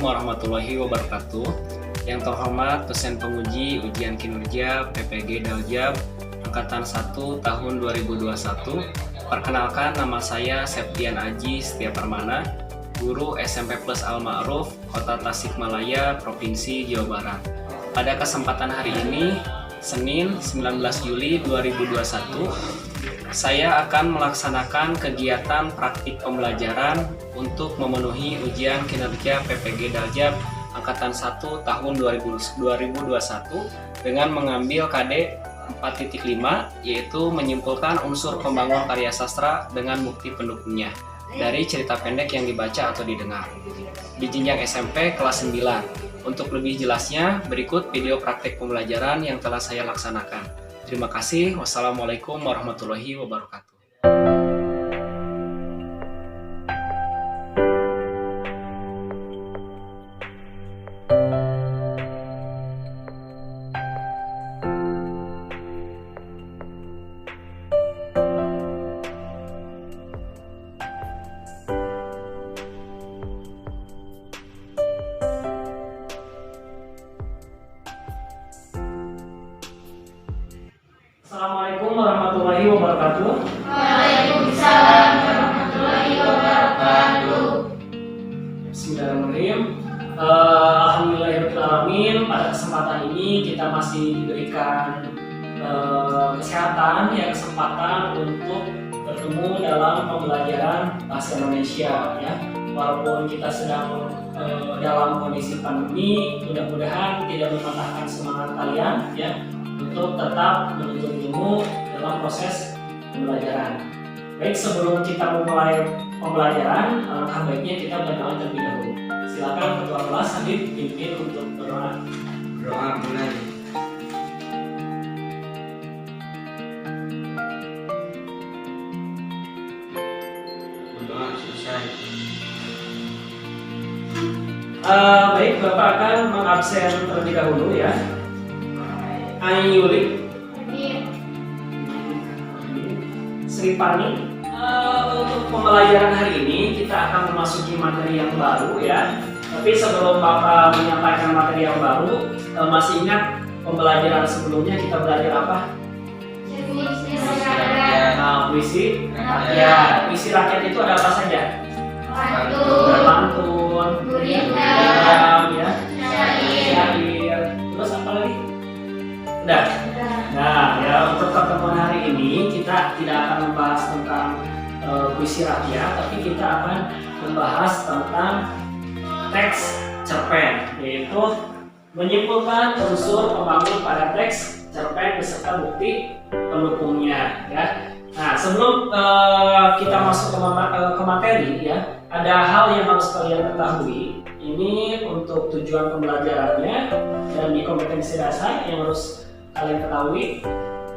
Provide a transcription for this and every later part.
warahmatullahi wabarakatuh. Yang terhormat dosen penguji ujian kinerja PPG Daljab Angkatan 1 tahun 2021. Perkenalkan, nama saya Septian Aji Setia Permana, guru SMP Plus Al-Ma'ruf, Kota Tasikmalaya, Provinsi Jawa Barat. Pada kesempatan hari ini, Senin 19 Juli 2021, saya akan melaksanakan kegiatan praktik pembelajaran untuk memenuhi ujian kinerja PPG Daljab Angkatan 1 tahun 2021 dengan mengambil KD 4.5, yaitu menyimpulkan unsur pembangun karya sastra dengan bukti pendukungnya dari cerita pendek yang dibaca atau didengar di jenjang SMP kelas 9. Untuk lebih jelasnya, berikut video praktik pembelajaran yang telah saya laksanakan. Terima kasih. Wassalamualaikum warahmatullahi wabarakatuh. Assalamualaikum warahmatullahi wabarakatuh. Waalaikumsalam warahmatullahi wabarakatuh. Bismillahirrahmanirrahim. Alhamdulillahirrahmanirrahim. Pada kesempatan ini kita masih diberikan kesempatan untuk bertemu dalam pembelajaran bahasa Indonesia, ya. Walaupun kita sedang dalam kondisi pandemi, mudah-mudahan tidak mematahkan semangat kalian, ya, untuk tetap menuntut ilmu dalam proses pembelajaran. Baik, sebelum kita memulai pembelajaran, alangkah baiknya kita berdoa terlebih dahulu. Silakan ketua kelas Habib pimpin untuk berdoa. Berdoa mulai. Berdoa selesai. Baik, Bapak akan mengabsen terlebih dahulu, ya. Ayuli, Sri Pani. Untuk pembelajaran hari ini kita akan memasuki materi yang baru, ya. Tapi sebelum Bapak menyampaikan materi yang baru, masih ingat pembelajaran sebelumnya kita belajar apa? Puisi. Ya, puisi rakyat itu ada apa saja? Pantun, gurita, ya, syair, terus apa lagi? Udah. Nah, ya, untuk pertemuan hari ini kita tidak akan membahas tentang puisi rakyat, tapi kita akan membahas tentang teks cerpen, yaitu menyimpulkan unsur pembangun pada teks cerpen beserta bukti pendukungnya, ya. Nah, sebelum kita masuk ke materi, ya, ada hal yang harus kalian ketahui. Ini untuk tujuan pembelajarannya dan di kompetensi dasar yang harus kalian ketahui.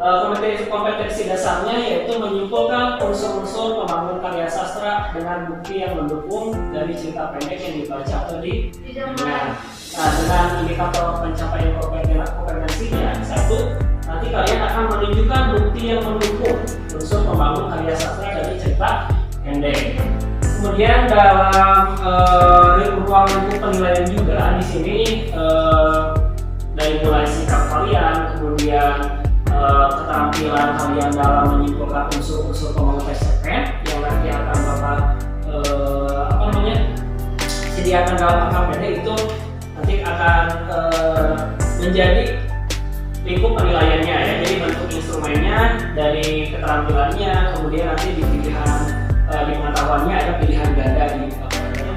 Kompetensi dasarnya yaitu menyimpulkan unsur-unsur pembangun karya sastra dengan bukti yang mendukung dari cerita pendek yang dibaca atau didengar. Nah, dengan indikator pencapaian kompetensinya, satu, nanti kalian akan menunjukkan bukti yang mendukung unsur pembangun karya sastra dari cerita pendek. Kemudian dalam ruang lingkup penilaian juga di sini dari mulai sikap kalian, kemudian keterampilan kalian dalam menyimpulkan unsur-unsur pembangun teks cerpen yang nanti akan Bapak sediakan dalam AKPD itu nanti akan menjadi lingkup penilaiannya, ya. Jadi bentuk instrumennya dari keterampilannya, kemudian nanti di pilihan di pengetahuannya ada pilihan ganda yang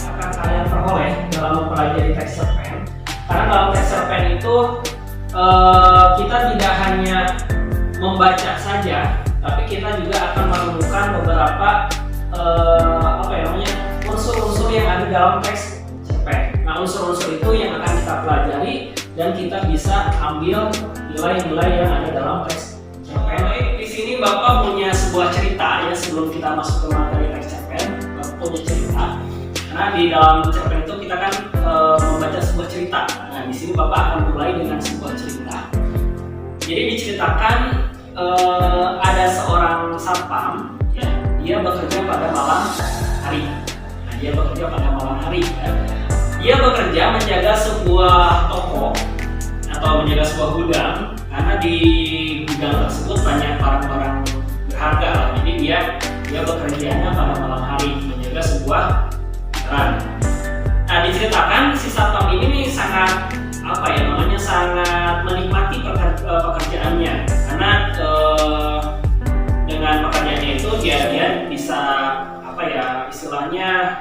akan kalian peroleh dalam mempelajari teks cerpen. Karena dalam teks cerpen itu kita tidak hanya membaca saja, tapi kita juga akan menemukan beberapa unsur-unsur yang ada dalam teks cerpen. Nah, unsur-unsur itu yang akan kita pelajari dan kita bisa ambil nilai-nilai yang ada dalam teks cerpen. Di sini Bapak punya sebuah cerita, ya, sebelum kita masuk ke materi teks cerpen. Bapak punya cerita. Karena di dalam cerpen itu kita kan membaca sebuah cerita. Nah, di sini Bapak akan mulai dengan sebuah cerita. Jadi diceritakan ada seorang satpam, ya, dia bekerja pada malam hari. Nah, dia bekerja pada malam hari, ya. Dia bekerja menjaga sebuah toko atau menjaga sebuah gudang, karena di gudang tersebut banyak barang-barang berharga. Jadi dia bekerjanya pada malam hari menjaga sebuah barang. Nah, diceritakan si satpam ini nih sangat sangat menikmati pekerjaannya, karena dengan pekerjaannya itu dia bisa istilahnya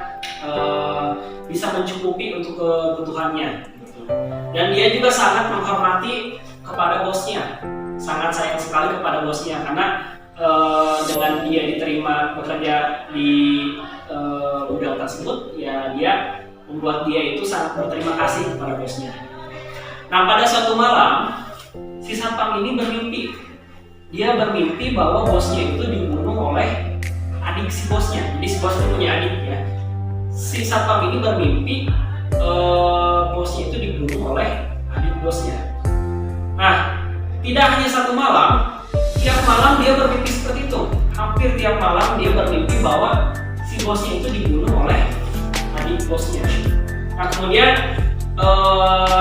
bisa mencukupi untuk kebutuhannya gitu. Dan dia juga sangat menghormati kepada bosnya, sangat sayang sekali kepada bosnya, karena dengan dia diterima bekerja di gudang tersebut, ya dia membuat dia itu sangat berterima kasih kepada bosnya. Nah, pada suatu malam si satpam ini bermimpi. Dia bermimpi bahwa bosnya itu dibunuh oleh adik si bosnya. Jadi si bos itu punya adik ya. Si satpam ini bermimpi bosnya itu dibunuh oleh adik bosnya. Nah, tidak hanya satu malam, tiap malam dia bermimpi seperti itu. Hampir tiap malam dia bermimpi bahwa si bosnya itu dibunuh oleh adik bosnya. Nah, kemudian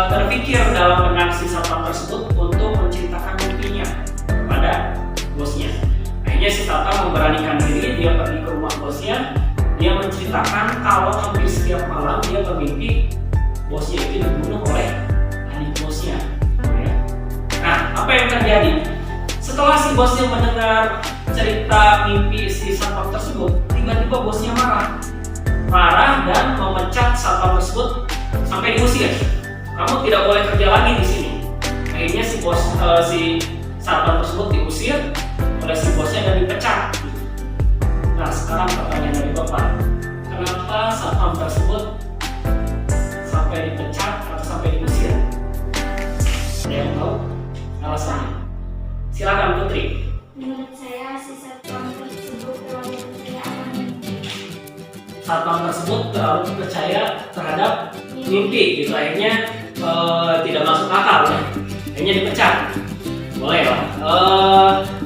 terpikir dalam benak si satpam tersebut untuk menceritakan mimpinya kepada bosnya. Akhirnya si satpam memberanikan diri, dia pergi ke rumah bosnya. Dia menceritakan kalau hampir setiap malam dia bermimpi bosnya itu dibunuh oleh adik bosnya. Nah, apa yang terjadi? Setelah si bosnya mendengar cerita mimpi si satpam tersebut, tiba-tiba bosnya marah dan memecat satpam tersebut sampai diusir. Kamu tidak boleh kerja lagi di sini. Akhirnya si satpam tersebut diusir oleh si bosnya dan dipecat. Nah, sekarang pertanyaan dari Bapak, kenapa satpam tersebut sampai dipecat atau sampai diusir? Ada yang tahu alasannya? Silakan Putri. Menurut saya si satpam tersebut terlalu percaya akan mimpi. Satpam tersebut terlalu percaya terhadap mimpi gitu, akhirnya tidak masuk akal ya. Akhirnya dipecat. Boleh lah.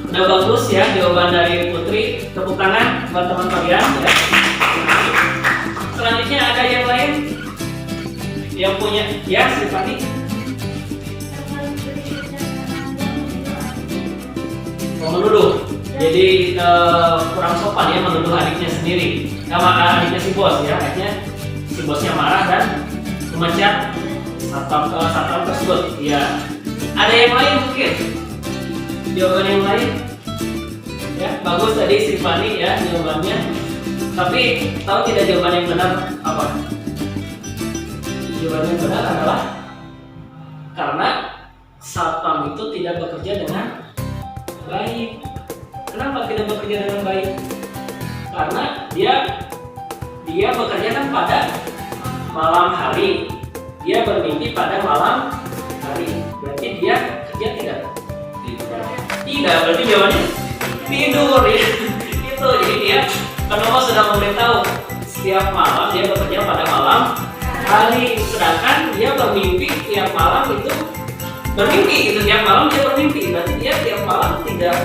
Udah bagus ya jawaban dari Putri. Tepuk tangan buat teman kalian ya. Selanjutnya ada yang lain yang punya? Ya, Stefani. Menuduh. Jadi kurang sopan ya menuduh adiknya sendiri, sama adiknya si bos ya. Akhirnya si bosnya marah dan memecat satpam tersebut. Ya, ada yang lain mungkin? Jawaban yang lain? Ya, bagus tadi Stefani ya jawabannya. Tapi tahu tidak jawaban yang benar apa? Jawaban yang benar adalah karena satpam itu tidak bekerja dengan baik. Kenapa tidak bekerja dengan baik? Karena dia bekerja kan pada malam hari. Dia bermimpi pada malam hari. Berarti dia kerja tidak? Tidak, berarti jawabannya tidur ya. Itu jadi dia Penomo sudah memberitahu setiap malam dia bekerja pada malam hari. Sedangkan dia bermimpi tiap malam itu bermimpi gitu, tiap malam dia bermimpi. Berarti dia tiap malam tidak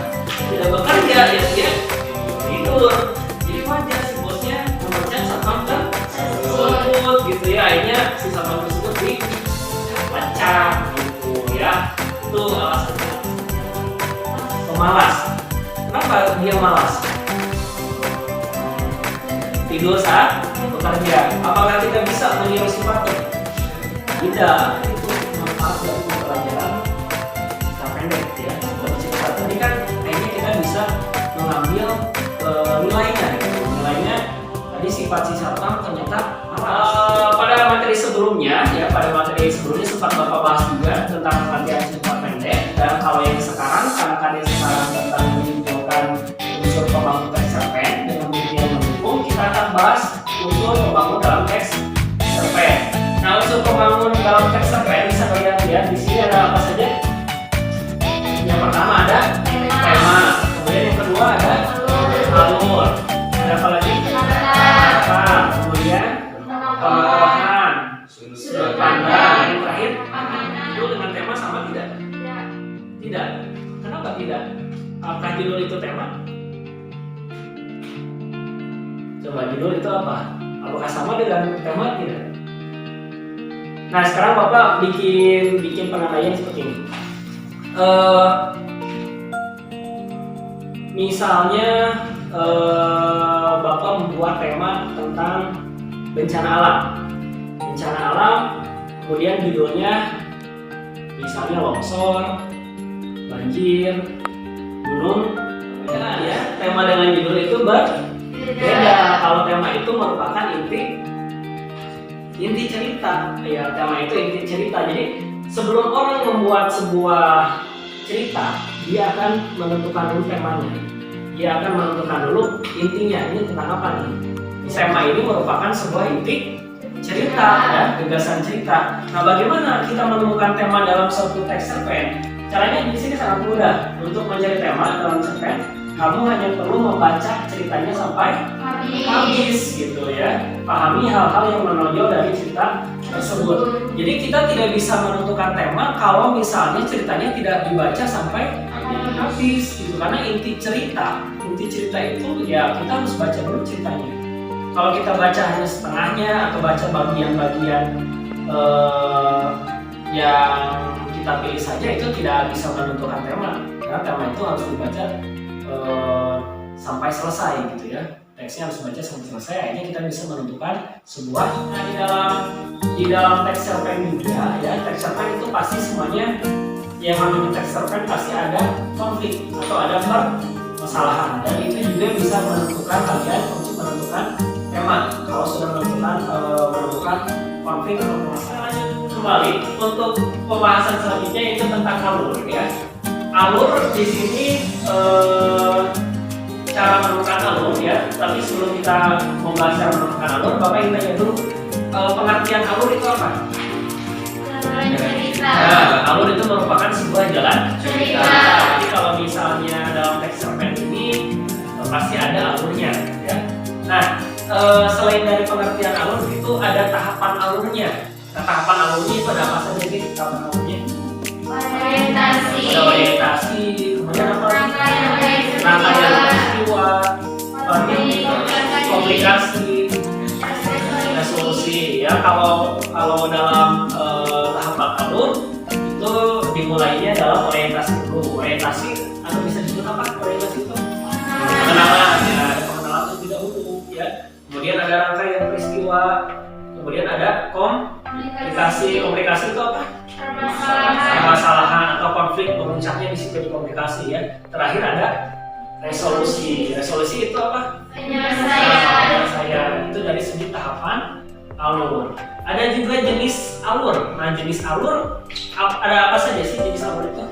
bekerja ya, dia tidur. Jadi wajar si bosnya memecat satpam tersebut gitu ya. Akhirnya si satpam tersebut dipecat gitu ya. Itu alasannya. Pemalas. Kenapa dia malas? Tidur saat bekerja. Apakah kita bisa meniru sifatnya? Tidak. Itu manfaat dari pelajaran jangka pendek ya. Tadi kan akhirnya kita bisa mengambil nilainya. Nilainya tadi sifat si satpam ternyata pada materi sebelumnya sempat Bapak bahas juga tentang pelajaran jangka pendek. Dan kalau yang sekarang karena kalian sekarang tentang menunjukkan unsur pembangun teks cerpen dengan bukti yang mendukung, kita akan bahas unsur pembangun dalam teks cerpen. Nah, unsur pembangun dalam teks cerpen bisa kalian lihat di sini ada apa saja? Yang pertama ada tema, kemudian yang kedua ada alur, ada apa lagi? Kata, kemudian pengolahan, sudut pandang, yang terakhir itu dengan tema sama tidak? Tidak. Kenapa tidak? Apakah judul itu tema? Coba judul itu apa? Apakah sama dengan tema? Tidak. Nah sekarang Bapak bikin penandaian seperti ini. Misalnya Bapak membuat tema tentang bencana alam. Bencana alam, kemudian judulnya misalnya longsor, banjir, gunung. Ya, tema dengan judul itu berbeda. Kalau tema itu merupakan inti cerita. Ya, tema itu inti cerita. Jadi sebelum orang membuat sebuah cerita, dia akan menentukan dulu temanya. Dia akan menentukan dulu intinya, ini tentang apa nih. Tema ini merupakan sebuah inti cerita, ya, gagasan cerita. Nah, bagaimana kita menemukan tema dalam suatu teks cerpen? Caranya di sini sangat mudah. Untuk mencari tema dalam cerpen, kamu hanya perlu membaca ceritanya sampai habis, gitu ya. Pahami hal-hal yang menonjol dari cerita tersebut. Jadi kita tidak bisa menentukan tema kalau misalnya ceritanya tidak dibaca sampai habis, gitu. Karena inti cerita itu ya kita harus baca dulu ceritanya. Kalau kita baca hanya setengahnya atau baca bagian-bagian yang kita pilih saja, itu tidak bisa menentukan tema. Karena tema itu harus dibaca sampai selesai, gitu ya. Teksnya harus dibaca sampai selesai, akhirnya kita bisa menentukan sebuah. Nah, di dalam teks cerpen juga, ya, teks cerpen itu pasti semuanya yang namanya teks cerpen pasti ada konflik atau ada permasalahan, dan itu juga bisa menentukan bagian untuk menentukan tema. Kalau sudah menemukan konflik atau permasalahan, kembali untuk pembahasan selanjutnya itu tentang alur, ya. Alur di sini cara menemukan alur, ya. Tapi sebelum kita membahas cara menemukan alur, Bapak ingin tanya dulu, pengertian alur itu apa? Nah, alur itu merupakan sebuah jalan cerita. Jadi kalau misalnya dalam teks cerpen ini pasti ada alurnya, ya. Nah, selain dari pengertian alur itu ada tahapan alurnya. Nah, tahapan alurnya itu ada apa saja sih? Tahapan alurnya? Ada orientasi, kemudian apa lagi? Rangkaian peristiwa, komplikasi, resolusi. Ya, kalau dalam tahapan alur itu dimulainya dalam orientasi dulu. Orientasi atau bisa disebut apa? Orientasi itu pengenalan, ya, ada pengenalan terlebih dahulu, ya. Kemudian ada rangkaian peristiwa, kemudian ada komplikasi. Komplikasi itu apa? Permasalahan atau konflik, pemuncaknya di situ di komplikasi, ya. Terakhir ada resolusi. Resolusi itu apa? Penyelesaian. Itu dari segi tahapan alur. Ada juga jenis alur. Nah, jenis alur ada apa saja sih jenis alur itu?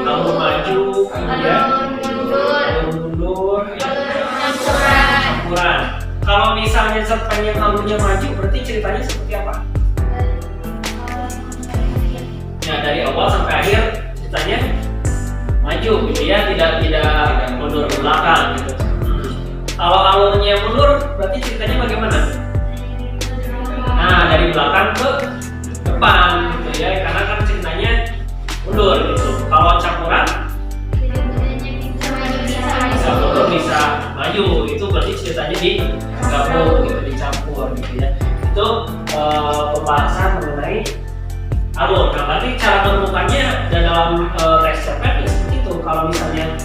Alur maju, kemudian alur mundur, campuran. Kalau misalnya cerpen yang alurnya maju, berarti ceritanya seperti apa? Ya, dari awal sampai akhir ceritanya maju, gitu ya, tidak mundur ke belakang, gitu. Kalau alurnya mundur, berarti ceritanya bagaimana? Nah, dari belakang ke depan, gitu ya, karena kan ceritanya mundur, gitu. Kalau campuran, bisa mundur, bisa maju, itu berarti ceritanya digabung, gitu, dicampur, gitu ya. Itu pembahasan mengenai alur. Nah, berarti cara menemukannya dalam teks cerpen ya seperti itu. Kalau misalnya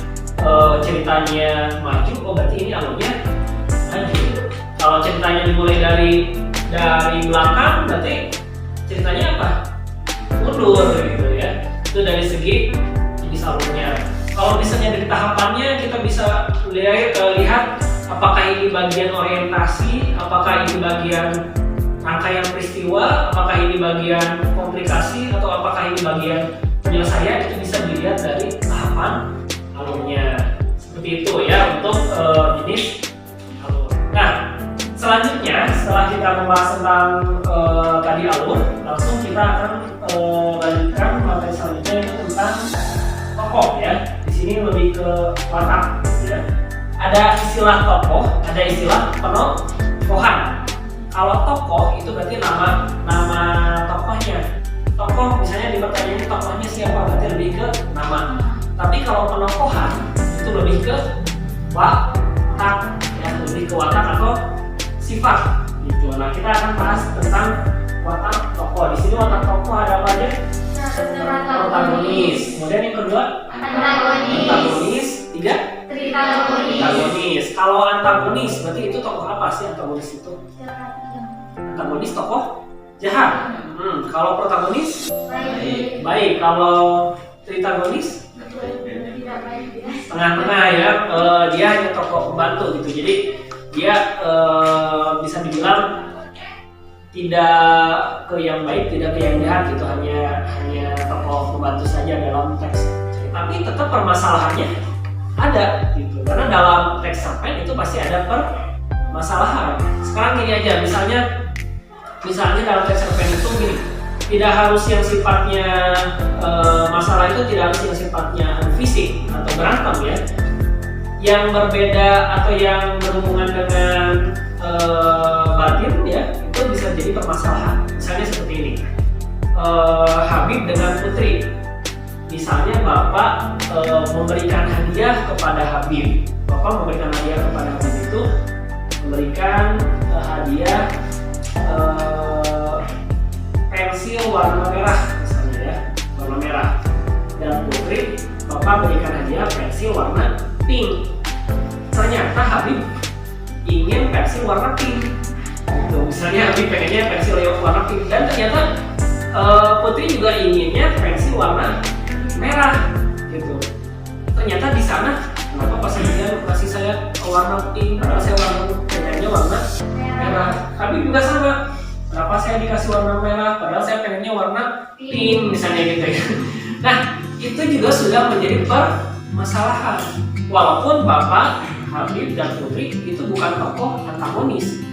ceritanya maju, oh berarti ini alurnya maju. Kalau ceritanya dimulai dari belakang, berarti ceritanya apa? Mundur, gitu ya. Itu dari segi jenis alurnya. Kalau misalnya dari tahapannya, kita bisa lihat apakah ini bagian orientasi, apakah ini bagian rangkaian peristiwa, apakah ini bagian komplikasi, atau apakah ini bagian penyelesaian. Itu bisa dilihat dari tahapan alurnya. Seperti itu, ya, untuk jenis alur. Nah, selanjutnya setelah kita membahas tentang tadi alur, langsung kita akan lanjutkan materi selanjutnya, itu tentang tokoh, ya. Di sini lebih ke watak, ya. Ada istilah tokoh, ada istilah penokohan. Kalau tokoh itu berarti nama tokohnya. Tokoh misalnya di pertanyaan tokohnya siapa, berarti lebih ke nama. Tapi kalau penokohan itu lebih ke watak, ya, lebih ke watak atau sifat, gitu. Nah, kita akan bahas tentang watak tokoh. Di sini watak tokoh ada apa aja? Protagonis. Kemudian yang kedua antagonis. Tiga antagonis. Kalau antagonis berarti itu tokoh apa sih antagonis itu? Antagonis tokoh jahat. Kalau protagonis baik. Kalau tritagonis tengah-tengah ya. Dia hanya tokoh pembantu gitu. Jadi dia bisa dibilang tidak ke yang baik, tidak ke yang jahat gitu. Hanya tokoh pembantu saja dalam teks. Tapi tetap permasalahannya ada gitu. Karena dalam teks cerpen itu pasti ada permasalahan. Sekarang gini aja, misalnya dalam teks cerpen itu gini, tidak harus yang sifatnya masalah itu tidak harus yang sifatnya fisik atau berantem ya. Yang berbeda atau yang berhubungan dengan batin ya, itu bisa jadi permasalahan. Misalnya seperti ini, Habib dengan Putri. Misalnya Bapak memberikan hadiah kepada Habib. Bapak memberikan hadiah kepada Habib itu memberikan hadiah pensil warna merah misalnya ya, warna merah. Dan Putri, Bapak berikan hadiah pensil warna pink. Ternyata Habib ingin pensil warna pink. Gitu. Misalnya Habib pengennya pensil warna pink dan ternyata Putri juga inginnya pensil warna merah gitu. Ternyata di sana kenapa pas dia kasih saya warna pink padahal saya pengennya warna merah. Habib juga sama. Kenapa saya dikasih warna merah padahal saya pengennya warna pink misalnya gitu ya. Nah, itu juga sudah menjadi permasalahan. Walaupun Bapak, Habib dan Putri itu bukan tokoh antagonis.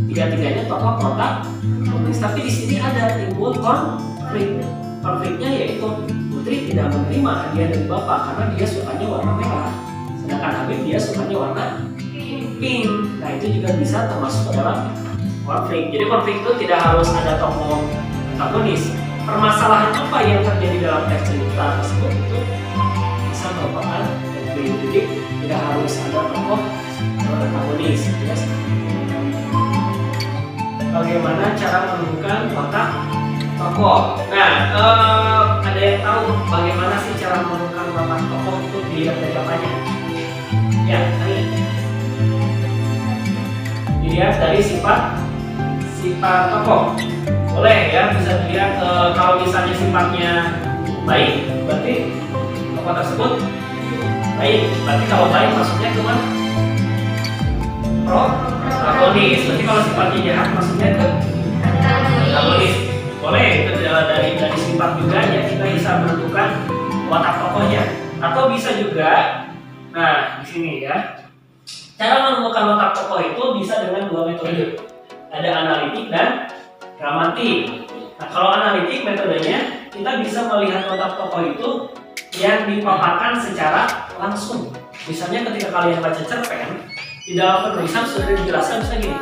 Tiga-tiganya tokoh protagonis, tapi di sini ada timbul konflik. Konfliknya yaitu Putri tidak menerima hadiah dari Bapak karena dia sukanya warna merah, sedangkan Habib dia sukanya warna pink. Nah, itu juga bisa termasuk ke dalam konflik. Jadi konflik itu tidak harus ada tokoh antagonis. Permasalahan apa yang terjadi dalam teks cerita tersebut itu bisa merupakan konflik. Jadi tidak harus ada tokoh antagonis. Ya. Bagaimana cara menemukan watak tokoh? Nah, ada yang tahu bagaimana sih cara menemukan watak tokoh itu dilihat dari apanya? Ya, ini dilihat dari sifat tokoh. Boleh ya, bisa dilihat kalau misalnya sifatnya baik, berarti tokoh tersebut baik. Berarti kalau baik maksudnya cuma protagonis. Berarti kalau sifatnya jahat maksudnya ke antagonis. Boleh, itu dari sifat juga ya kita bisa menentukan watak tokohnya. Atau bisa juga, nah di sini ya, cara menemukan watak tokoh itu bisa dengan dua metode. Ada analitik dan gramatik. Nah, kalau analitik metodenya kita bisa melihat watak tokoh itu yang dipaparkan secara langsung. Misalnya ketika kalian baca cerpen, di dalam penulisan sudah dijelaskan bisa gini.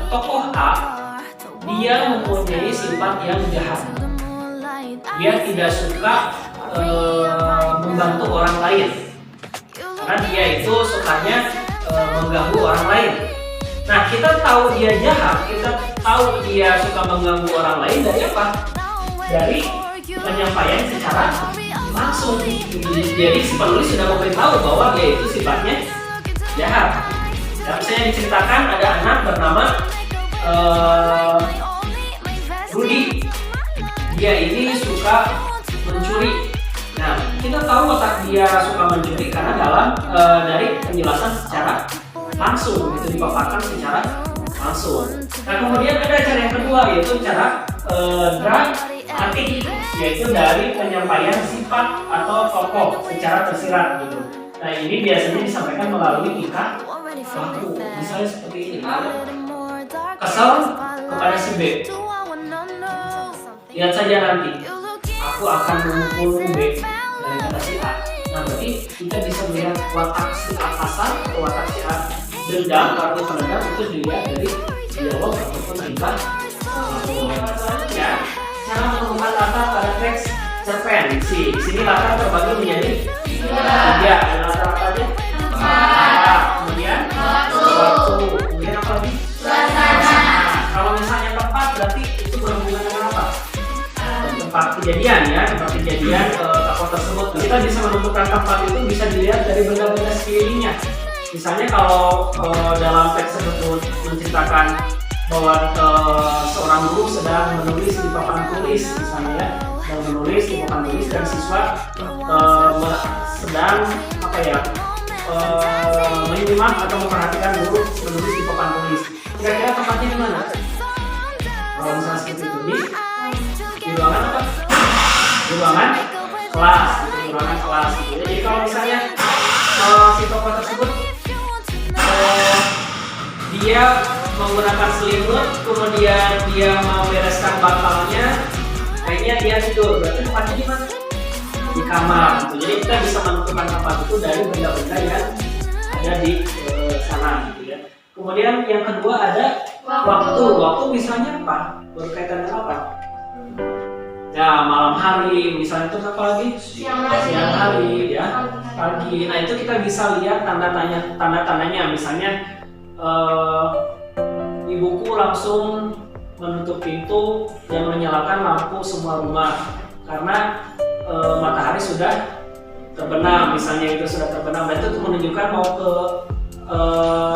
Tokoh A dia mempunyai sifat yang jahat. Dia tidak suka membantu orang lain. Karena dia itu sukanya mengganggu orang lain. Nah, kita tahu dia jahat, kita tahu dia suka mengganggu orang lain dari apa? Dari penyampaian secara langsung. Jadi si penulis sudah memberitahu bahwa dia itu sifatnya jahat. Dan misalnya diceritakan ada anak bernama Rudy. Dia ini suka mencuri. Nah, kita tahu watak dia suka mencuri karena dari penjelasan secara langsung, itu dipaparkan secara langsung. Nah, kemudian ada cara yang kedua yaitu cara dramatik, yaitu dari penyampaian sifat atau tokoh secara tersirat gitu. Nah, ini biasanya disampaikan melalui tingkah laku. Misalnya seperti ini, kesel kepada si B. Lihat saja nanti, aku akan memukul B dari kata si A. Nah, berarti kita bisa melihat watak si A kasar atau watak si A dendam atau pendendam itu dilihat dari dialog ataupun tingkah laku. Ya, cara menemukan latar pada teks cerpen. Di sini latar terbagi menjadi tiga. Ada latar apa aja? Kemudian waktu. Kemudian apa lagi? Suasana. Kalau misalnya tempat kejadian ya, tempat kejadian tokoh tersebut. Kita bisa menentukan tempat itu bisa dilihat dari benda-benda sekelilingnya. Misalnya kalau dalam teks tersebut menceritakan bahwa seorang guru sedang menulis di papan tulis, misalnya ya, sedang menulis di papan tulis dan siswa sedang menyimak atau memperhatikan guru menulis di papan tulis. Kira-kira tempatnya di mana? Kalau misalnya seperti itu di ruangan apa? Di ruangan kelas, di ruangan kelas. Jadi kalau misalnya si tokoh tersebut dia menggunakan selimut, kemudian dia mau bereskan bantalnya, kayaknya dia tidur. Berarti tempatnya di mana? Di kamar. Gitu. Jadi kita bisa menentukan tempat itu dari benda-benda yang ada di sana. Gitu ya. Kemudian yang kedua ada waktu. Waktu misalnya apa? Berkaitan dengan apa? Ya, malam hari, misalnya itu apa lagi? Siang hari, ya, pagi. Nah itu kita bisa lihat tanda-tandanya. Misalnya ibuku langsung menutup pintu dan menyalakan lampu semua rumah karena matahari sudah terbenam. Misalnya itu sudah terbenam, dan itu menunjukkan mau ke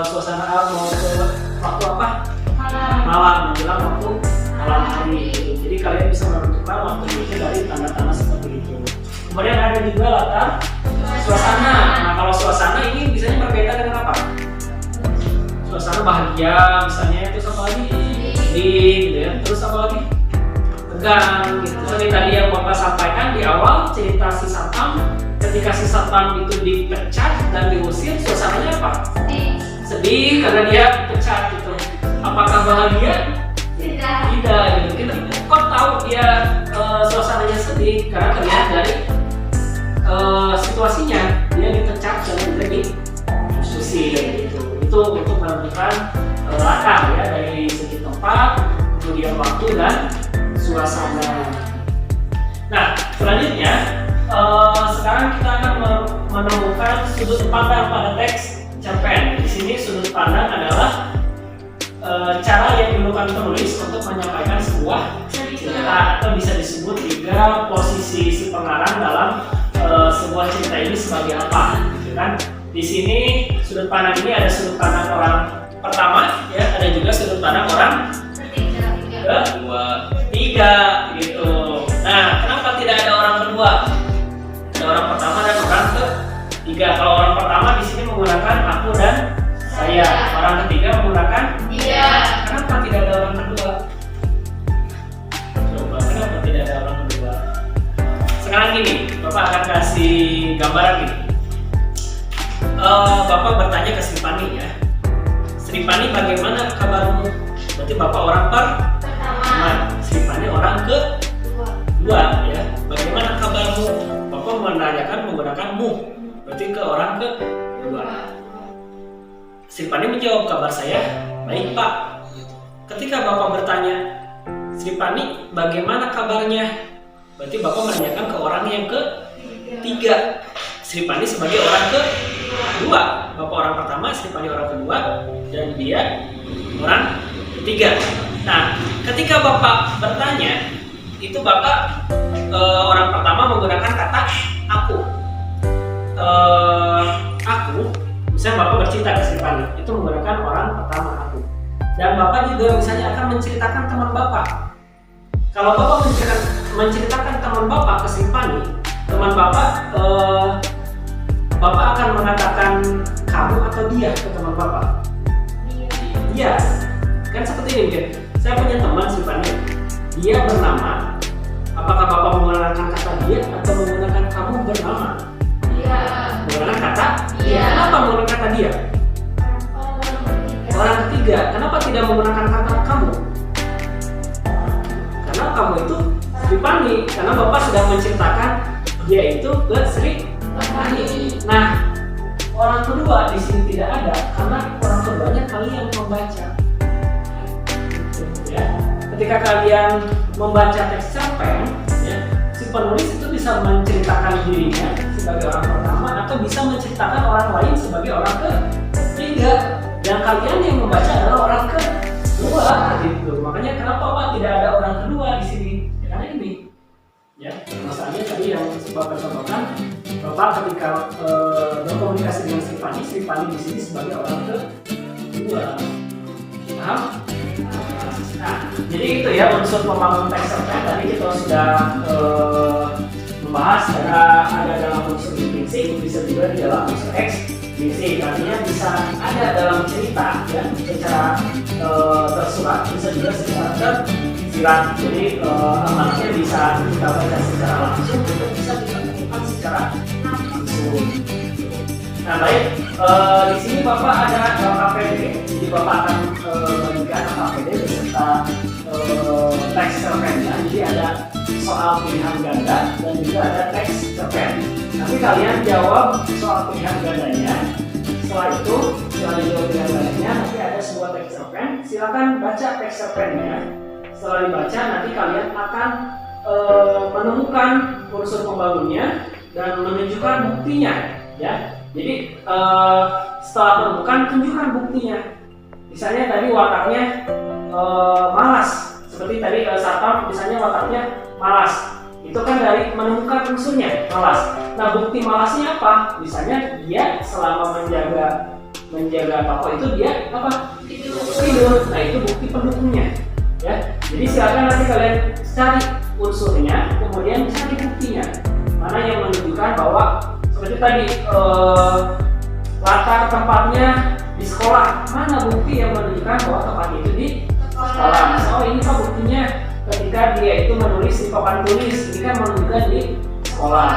suasana mau ke waktu apa? Malam, menjelang waktu malam hari. Jadi kalian bisa menentukan waktu itu dari tanda-tanda seperti itu. Kemudian ada juga latar suasana. Nah kalau suasana ini biasanya berkaitan dengan apa? Suasana bahagia, misalnya itu apa lagi? Sedih, gitu ya. Terus apa lagi? Tegang, gitu. Seperti tadi yang Bapak sampaikan di awal cerita si Satpam. Ketika si Satpam itu dipecat dan diusir, suasananya apa? Sedih karena dia dipecat gitu. Apakah bahagia? Tidak gitu. Kita kok tahu dia suasananya sedih karena terlihat dari situasinya dia dipecat dan menjadi diusir gitu. Itu untuk menentukan latar ya dari segi tempat, kemudian waktu dan suasana. Nah selanjutnya sekarang kita akan menemukan sudut pandang pada teks cerpen. Di sini sudut pandang adalah cara yang digunakan penulis untuk menyampaikan sebuah cerita, atau bisa disebut juga posisi si pengarang dalam sebuah cerita ini sebagai apa, gitu kan? Di sini sudut pandang ini ada sudut pandang orang pertama, ya, ada juga sudut pandang orang ketiga, gitu. Nah, kenapa tidak ada orang kedua? Ada orang pertama dan orang ketiga. Kalau orang pertama di sini menggunakan aku dan saya, orang ketiga menggunakan dia. Kenapa tidak ada orang kedua? Coba, kenapa tidak ada orang kedua? Sekarang gini, Bapak akan kasih gambaran gini. Bapak bertanya ke Sri Pani ya. Sri Pani, bagaimana kabarmu? Berarti Bapak orang pertama, Sri Pani orang kedua ya. Bagaimana kabarmu? Bapak menanyakan menggunakan mu. Berarti ke orang kedua. Sri Pani menjawab, kabar saya baik Pak. Ketika Bapak bertanya, Sri Pani bagaimana kabarnya? Berarti Bapak menanyakan ke orang yang ketiga. Sri Pani sebagai orang kedua. Bapak orang pertama, Sri Pani orang kedua, dan dia orang ketiga. Nah, ketika Bapak bertanya, itu Bapak orang pertama menggunakan kata aku. Aku, misalnya Bapak bercerita ke Sri Pani, itu menggunakan orang pertama aku. Dan Bapak juga misalnya akan menceritakan teman Bapak. Kalau Bapak menceritakan teman Bapak ke Sri Pani, teman Bapak Bapak akan mengatakan kamu atau dia ke teman Bapak? Dia. Kan seperti ini mungkin. Saya punya teman Sri Pani. Dia bernama. Apakah Bapak menggunakan kata dia atau menggunakan kamu bernama? Dia. Menggunakan kata dia. Kenapa menggunakan kata dia? Orang ketiga. Kenapa tidak menggunakan kata kamu? Karena kamu itu Sri Pani. Karena Bapak sedang menceritakan dia itu ke Sri Pani. Nah, orang kedua di sini tidak ada karena orang keduanya kalian yang membaca. Ya. Ketika kalian membaca teks cerpen, ya, si penulis itu bisa menceritakan dirinya sebagai orang pertama atau bisa menceritakan orang lain sebagai orang ketiga. Dan kalian yang membaca adalah orang kedua, gitu. Makanya kenapa Pak tidak ada orang kedua di sini? Ya, karena ini misalnya tadi yang Bapak contohkan, Bapak ketika berkomunikasi dengan Sripani di sini sebagai orang kedua. Paham? Nah, jadi itu ya unsur pembangun teks cerpen. Tadi kita sudah membahas ada dalam unsur intrinsik, bisa juga di dalam unsur eksplisit. Artinya bisa ada dalam cerita ya, secara tersurat, bisa juga secara tersirat. Jadi amanatnya bisa kita baca secara langsung, juga bisa kita temukan secara langsung. Nah baik, di sini Bapak ada KPD, jadi Bapak akan bagikan KPD beserta teks cerpennya. Jadi ada soal pilihan ganda dan juga ada teks cerpen. Nanti kalian jawab soal pilihan gandanya. Setelah itu, setelah dijawab pilihan gandanya, nanti ada sebuah teks cerpen. Silakan baca teks cerpennya. Setelah dibaca, nanti kalian akan menemukan unsur pembangunnya dan menunjukkan buktinya, ya. Jadi setelah menemukan, tunjukkan buktinya. Misalnya tadi wataknya malas, seperti tadi Satpam misalnya wataknya malas. Itu kan dari menemukan unsurnya malas. Nah bukti malasnya apa? Misalnya dia selama menjaga toko itu dia apa? Tidur. Nah itu bukti pendukungnya. Ya. Jadi silakan nanti kalian cari unsurnya, kemudian cari buktinya. Mana yang menunjukkan bahwa seperti tadi latar tempatnya di sekolah, mana bukti yang menunjukkan bahwa tempat itu di sekolah. Oh ini kan buktinya ketika dia itu menulis di papan tulis, ini kan menunjukkan di sekolah,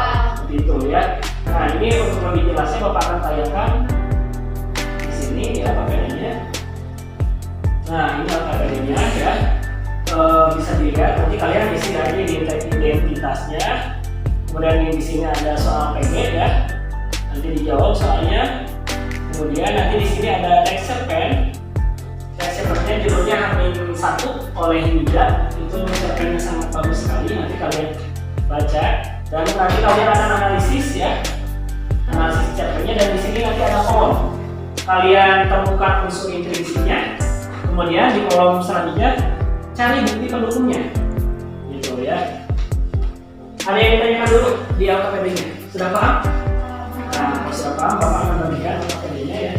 begitu ya. Nah ini untuk lebih jelasnya Bapak akan tayangkan di sini ya KPD-nya. Nah ini KPD-nya ya, bisa dilihat. Nanti kalian isi lagi di identitasnya. Kemudian di sini ada soal PG ya, nanti dijawab soalnya. Kemudian nanti di sini ada teks cerpen. Teks cerpennya judulnya H-1 oleh Yuda. Itu cerpennya sangat bagus sekali. Nanti kalian baca dan nanti kalian akan analisis ya, analisis cerpennya. Dan di sini nanti ada kolom. Kalian temukan unsur intrinsiknya. Kemudian di kolom selanjutnya cari bukti pendukungnya, gitu ya. Ada yang ditanyakan dulu di LKPD-nya? Sudah paham? Nah, kalau sudah paham, Bapak akan bagikan LKPD-nya ya.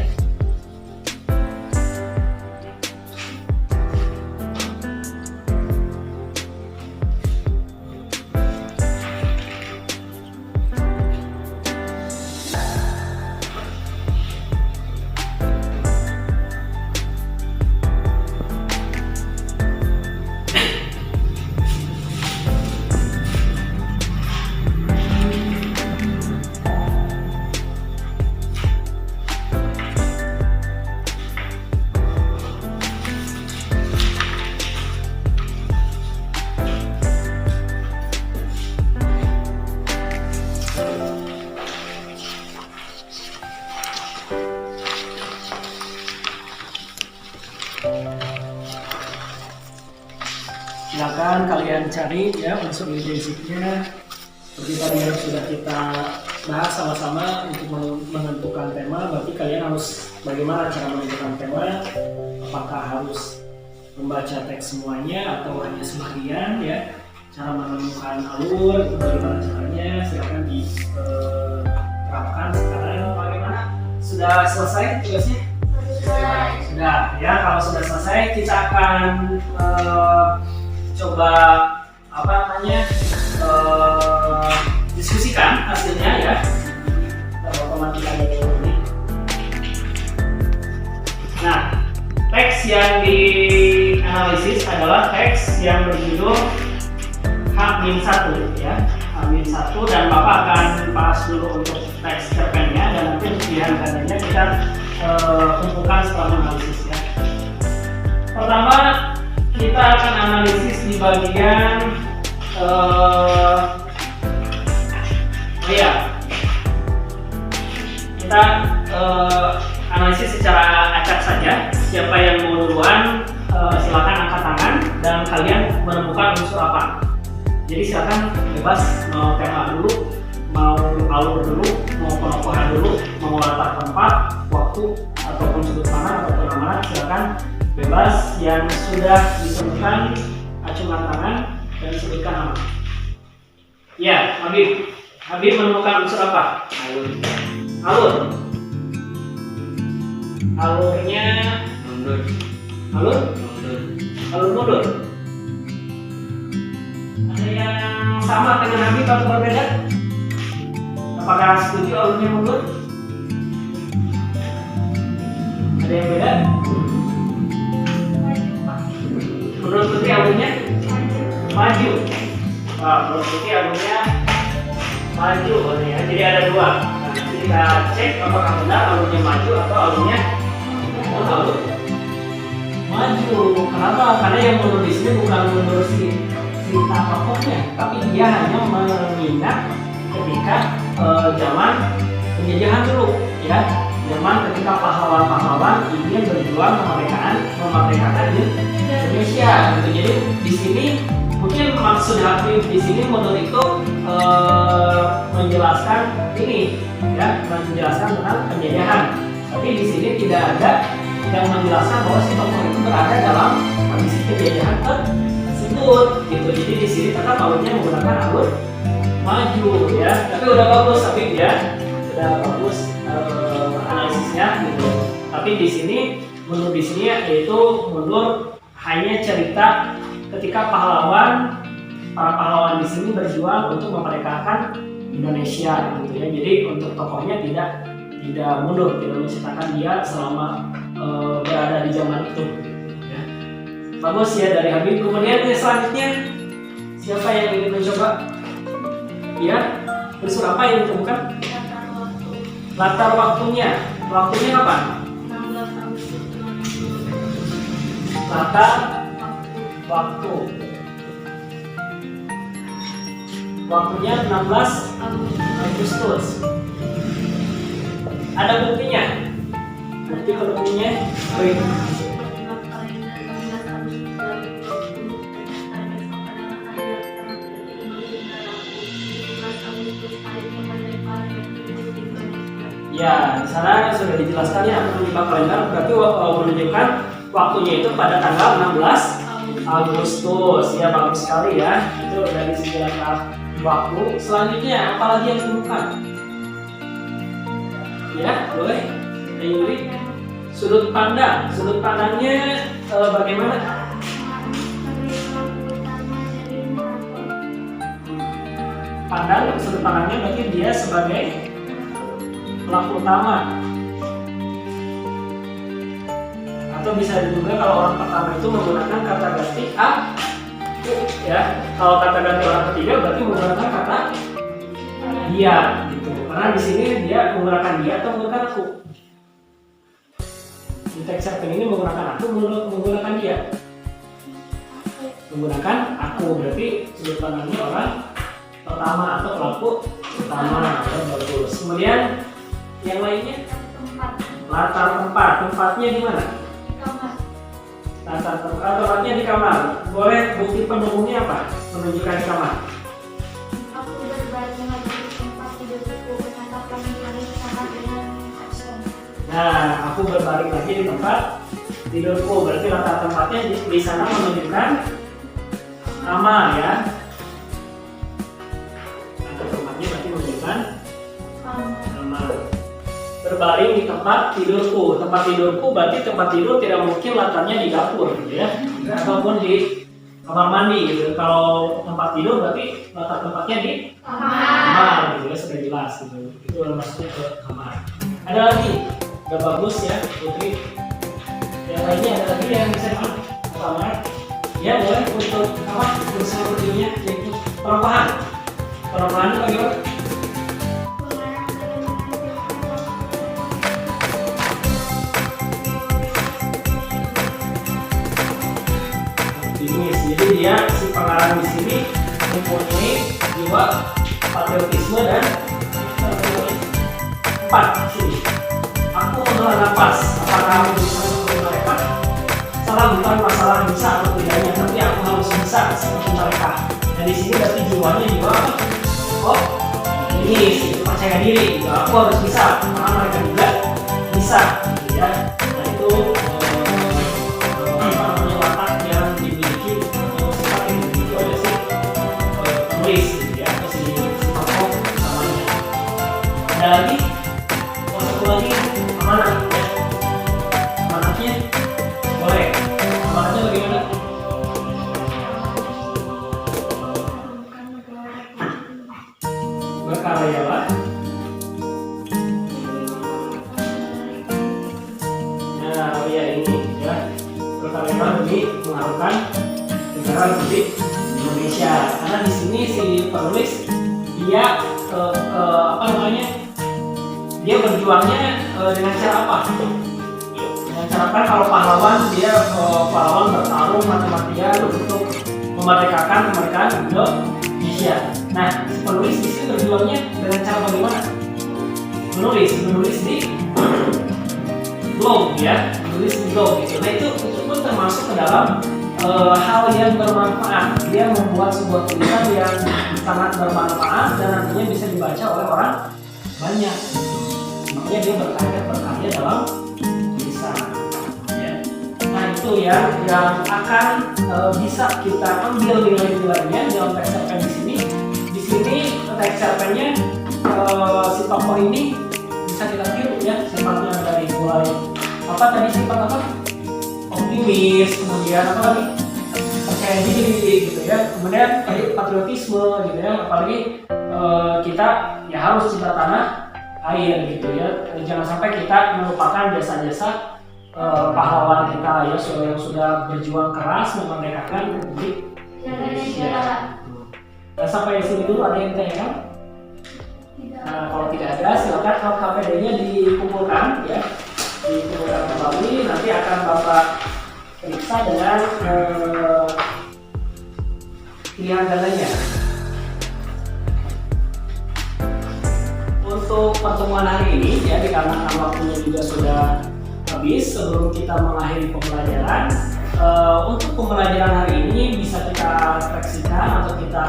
Silakan kalian cari ya unsur intrinsiknya. Seperti tadi yang sudah kita bahas sama-sama untuk menentukan tema. Berarti kalian harus bagaimana cara menentukan tema? Apakah harus membaca teks semuanya atau hanya sebagian ya? Cara menemukan alur itu bagaimana caranya? Silakan diterapkan sekarang. Bagaimana? Sudah selesai tugasnya? Sudah ya. Kalau sudah selesai kita akan coba diskusikan hasilnya ya. Kita matikan dulu ini. Nah, teks yang dianalisis adalah teks yang berjudul H-1 ya, H-1, dan Bapak akan bahas dulu untuk teks cerpennya dan nanti pilihan gandanya kita kumpulkan setelah menganalisis ya. Pertama kita akan analisis di bagian kita analisis secara acak saja. Siapa yang mau duluan silakan angkat tangan dan kalian menemukan unsur apa. Jadi silakan bebas, mau tema dulu, mau alur dulu, mau penokohan dulu, mau latar tempat, waktu ataupun sudut pandang atau penamaran, silakan bebas. Yang sudah disebutkan acungkan tangan dan sebutkan nama. Ya, Habib. Habib menemukan unsur apa? Alur. Alurnya Mundur. alur. Mundur. Alur mundur. Ada yang sama dengan Habib atau berbeda? Apakah setuju alurnya mundur? Ada yang beda? Menurut Putri alurnya maju. Wah, menurut Putri alurnya maju. Ya. Jadi ada dua. Nah, nanti kita cek apakah benar alurnya maju atau alurnya mundur. Maju. Kenapa? Karena yang mundur di sini bukan mundur si pokoknya, tapi dia hanya mengingat ketika zaman penjajahan dulu, ya. Zaman ketika pahlawan-pahlawan ingin berjuang memerdekakan Indonesia. Gitu. Jadi di sini mungkin maksud Habib di sini menurut itu menjelaskan ini, ya, menjelaskan tentang penjajahan. Tapi di sini tidak ada yang menjelaskan bahwa si tokoh itu berada dalam kondisi penjajahan tersebut. Gitu. Jadi di sini tetap alurnya menggunakan alur maju, ya. Tapi udah bagus, Habib, ya. Udah bagus analisisnya, gitu. Tapi di sini mundur di sini yaitu mundur hanya cerita ketika para pahlawan di sini berjuang untuk memerdekakan Indonesia, gitu ya. Jadi untuk tokohnya tidak mundur, tidak menceritakan dia selama berada di zaman itu. Ya. Bagus ya dari Habib. Kemudian yang selanjutnya siapa yang ingin mencoba? Ya, unsur apa yang ditemukan? Latar waktunya. Waktunya kapan? 16 Agustus 2020. Latar waktu. Waktunya 16 Agustus. Ada buktinya? Bukti buktinya? Baik. Ya, di sana sudah dijelaskan ya menimpa kalender, berarti menunjukkan waktunya itu pada tanggal 16 Agustus. Ya, bagus sekali ya. Itu dari segi latar waktu. Selanjutnya apalagi yang ditemukan? Ya, boleh. Yuri, sudut pandang. Sudut pandangnya bagaimana? Pandang, sudut pandangnya berarti dia sebagai pelaku utama, atau bisa juga kalau orang pertama itu menggunakan kata ganti aku, ya. Kalau kata ganti orang ketiga berarti menggunakan kata dia, gitu. Karena di sini dia menggunakan dia atau menggunakan aku. Di teks cerpen ini menggunakan aku, menggunakan dia, menggunakan aku. Berarti sudut pandangnya orang pertama atau pelaku utama. Bagus. Kemudian yang lainnya, latar tempat. Tempatnya di mana? Kamar. Latar tempat, tempatnya di kamar. Boleh bukti penemunya apa? Menunjukkan di kamar. Aku berbaring lagi di tempat tidurku, menatap langit sama dengan kosong. Nah, aku berbaring lagi di tempat tidurku. Berarti latar tempatnya di sana menunjukkan kamar, ya. Latar tempatnya berarti menunjukkan kamar. Berbaring di tempat tidurku. Tempat tidurku berarti tempat tidur tidak mungkin latarnya di dapur, gitu ya, ataupun di kamar mandi, gitu. Kalau tempat tidur berarti latar tempatnya di kamar, gitu ya, sudah jelas, gitu. Itu maksudnya ke kamar. Ada lagi? Udah bagus ya, Putri. Yang lainnya ada lagi yang bisa di kamar? Ya, boleh untuk apa? Unsur videonya yaitu perubahan. Perubahan itu bagaimana? Jadi dia si pengarang di sini mempunyai jiwa patriotisme dan empat di sini. Aku menghela nafas. Apakah aku bisa seperti mereka? Salah bukan masalah bisa atau tidaknya, tapi aku harus bisa seperti mereka. Dan di sini berarti jiwanya jiwa apa? Oh, ini sih percaya diri. Gitu. Aku harus bisa, karena mereka juga bisa. Gitu ya. Nah itu watak yang dimiliki penulis, gitu ya, atau si berkaryalah. Nah, ya ini ya, berkaryalah demi mengharumkan negara Republik Indonesia. Karena di sini si penulis dia apa namanya? Dia berjuangnya dengan cara apa? Dengan cara kan kalau pahlawan dia pahlawan bertarung mati-matian untuk memerdekakan kemerdekaan Indonesia. Nah, si penulis di sini berjuangnya dengan cara bagaimana? Menulis di blog ya, menulis di blog gitu. Nah itu pun termasuk ke dalam hal yang bermanfaat. Dia membuat sebuah tulisan yang sangat bermanfaat dan nantinya bisa dibaca oleh orang banyak. Makanya dia berkarya dalam tulisan. Ya. Nah itu ya yang akan bisa kita ambil nilai-nilainya dalam teks cerpen di sini. Di sini teks cerpennya si tokoh ini bisa kita tiru ya sifatnya dari mulai apa tadi sifat apa? Optimis, kemudian apa lagi? Percaya diri gitu ya. Kemudian tadi patriotisme gitu ya. Apalagi kita ya harus cinta tanah air gitu ya. Jangan sampai kita melupakan jasa-jasa pahlawan kita ya yang sudah berjuang keras memerdekakan Republik Indonesia. Nah, sampai sini dulu ada yang ditanyakan? Nah, kalau tidak ada silakan KPD-nya dikumpulkan ya. Dikumpulkan kembali, nanti akan Bapak periksa dengan pilihan gandanya. Untuk pertemuan hari ini ya dikarenakan waktunya juga sudah habis, sebelum kita mengakhiri pembelajaran untuk pembelajaran hari ini bisa kita refleksikan atau kita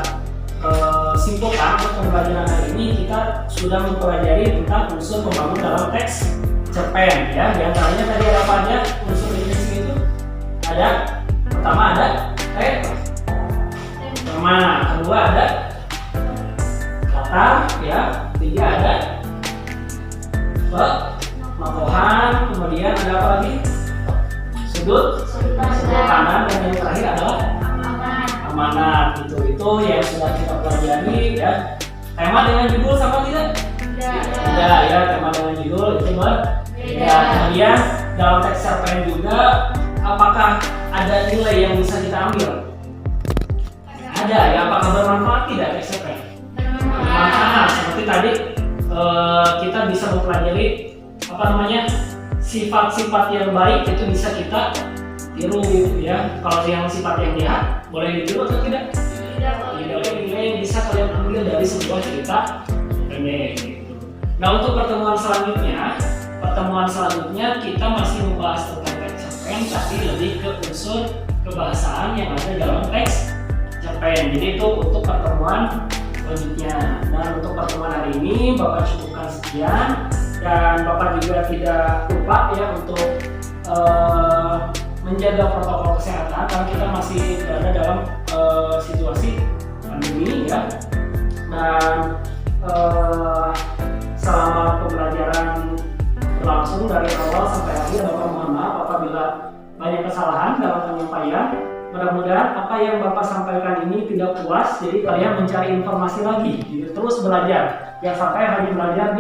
simpulkan. Untuk pembelajaran hari ini kita sudah mempelajari tentang unsur pembangun dalam teks cerpen ya. Di antaranya tadi ada apa aja unsur ini itu? Ada pertama ada tema, kedua ada latar ya, ketiga ada penokohan, kemudian ada apa lagi? Sudut pandang, dan yang terakhir adalah amanat. Itu yang sudah kita pelajari ya. Tema dengan judul sama tidak? Tidak ya, tema dengan judul itu ya. Kemudian dalam teks cerpen juga apakah ada nilai yang bisa kita ambil? Ada ya. Apakah bermanfaat tidak teks cerpen? Bermanfaat. Seperti tadi kita bisa mempelajari apa namanya sifat-sifat yang baik itu bisa kita tiru ya. Kalau yang sifat yang jahat boleh ditiru atau tidak? Tidak. Nilai yang bisa kalian ambil dari sebuah cerita pendek gitu. Nah untuk pertemuan selanjutnya kita masih membahas tentang teks cerpen tapi lebih ke unsur kebahasaan yang ada dalam teks cerpen. Jadi itu untuk pertemuan selanjutnya. Dan untuk pertemuan hari ini Bapak cukupkan sekian, dan Bapak juga tidak lupa ya untuk menjaga protokol kesehatan karena kita masih berada dalam situasi pandemi ya. Dan selama pembelajaran berlangsung dari awal sampai akhir, Bapak mohon maaf apabila banyak kesalahan dalam penyampaian. Mudah-mudahan apa yang Bapak sampaikan ini tidak puas, jadi kalian mencari informasi lagi, gitu. Terus belajar. Jangan sampai hanya belajar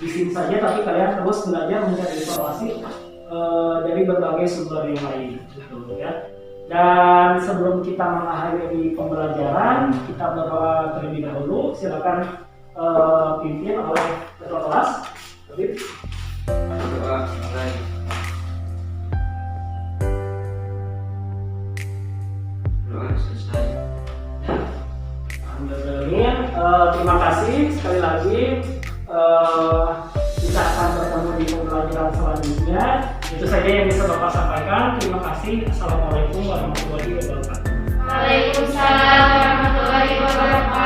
di sini saja, tapi kalian terus belajar mencari informasi dari berbagai sumber yang lain, gitu, ya. Dan sebelum kita mengakhiri pembelajaran, kita berdoa terlebih dahulu. Silakan pimpin oleh ketua kelas. Doa mulai. Doa selesai. Alhamdulillah. Terima kasih sekali lagi. Kita akan bertemu di pembelajaran selanjutnya. Itu saja yang bisa Bapak sampaikan. Terima kasih. Assalamualaikum warahmatullahi wabarakatuh. Waalaikumsalam warahmatullahi wabarakatuh.